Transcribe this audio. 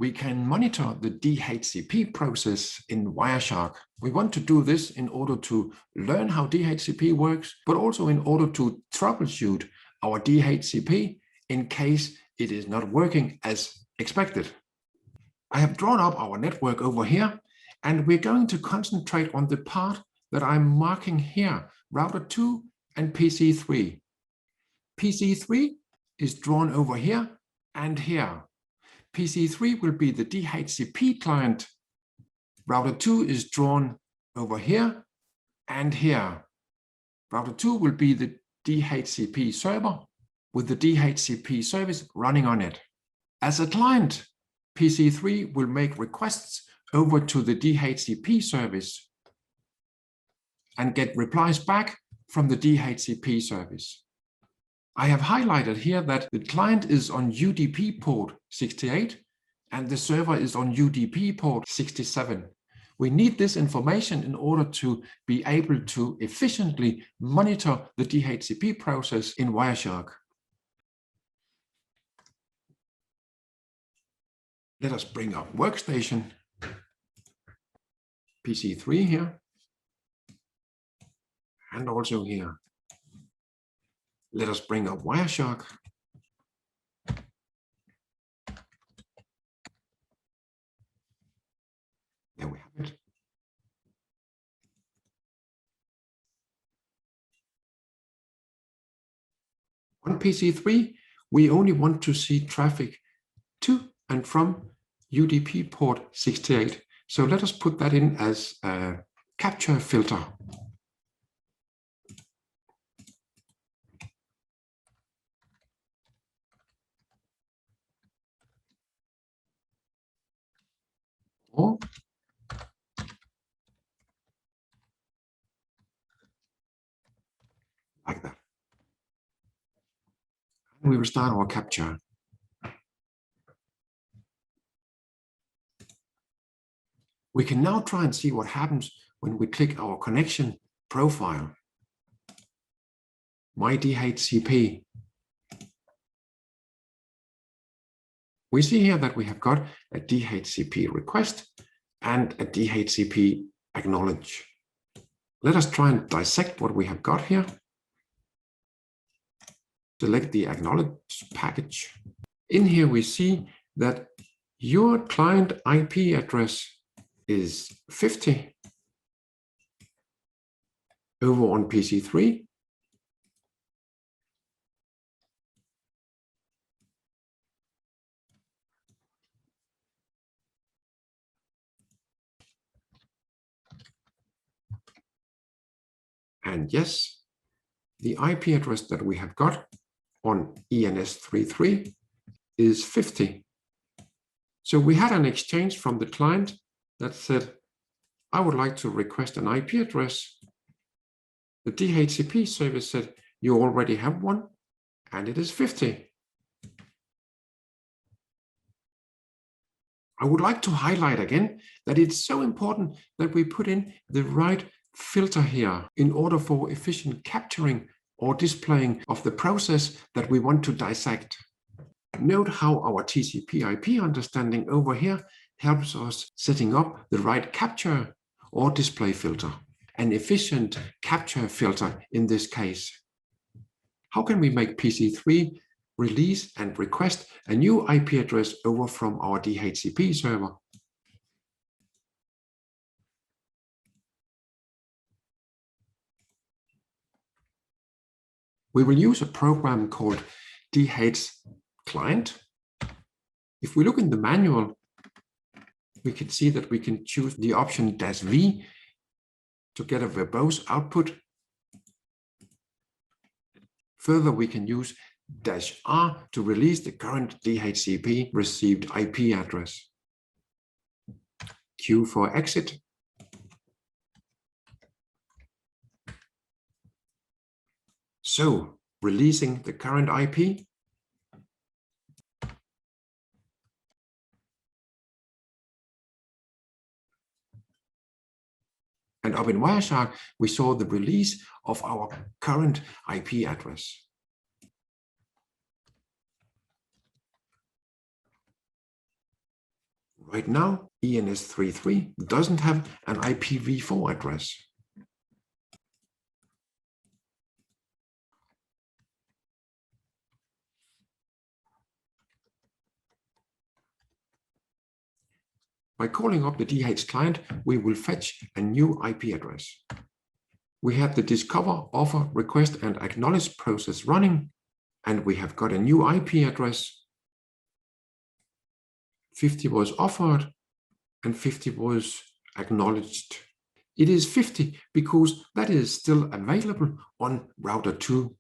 we can monitor the DHCP process in Wireshark. We want to do this in order to learn how DHCP works, but also in order to troubleshoot our DHCP in case it is not working as expected. I have drawn up our network over here, and we're going to concentrate on the part that I'm marking here, router 2 and PC3. PC3 is drawn over here and here. PC3 will be the DHCP client. Router 2 is drawn over here and here. Router 2 will be the DHCP server with the DHCP service running on it. As a client, PC3 will make requests over to the DHCP service and get replies back from the DHCP service. I have highlighted here that the client is on UDP port 68 and the server is on UDP port 67. We need this information in order to be able to efficiently monitor the DHCP process in Wireshark. Let us bring up workstation, PC3 here, and also here. Let us bring up Wireshark. There we have it. On PC3, we only want to see traffic to and from UDP port 68. So let us put that in as a capture filter. Or like that. And we will start our capture. We can now try and see what happens when we click our connection profile. My DHCP. We see here that we have got a DHCP request and a DHCP acknowledge. Let us try and dissect what we have got here. Select the acknowledge package. In here we see that your client IP address is 50 over on PC3. And yes, the IP address that we have got on ENS33 is 50. So we had an exchange from the client that said, I would like to request an IP address. The DHCP service said, you already have one, and it is 50. I would like to highlight again that it's so important that we put in the right filter here in order for efficient capturing or displaying of the process that we want to dissect. Note how our TCP/IP understanding over here helps us setting up the right capture or display filter, an efficient capture filter in this case. How can we make PC3 release and request a new IP address over from our DHCP server? We will use a program called dhclient. If we look in the manual, we can see that we can choose the option -v to get a verbose output. Further, we can use -r to release the current DHCP received IP address. Q for exit. So, releasing the current IP. And up in Wireshark, we saw the release of our current IP address. Right now, ENS33 doesn't have an IPv4 address. By calling up the DH client, we will fetch a new IP address. We have the discover, offer, request, and acknowledge process running, and we have got a new IP address. 50 was offered, and 50 was acknowledged. It is 50 because that is still available on router 2.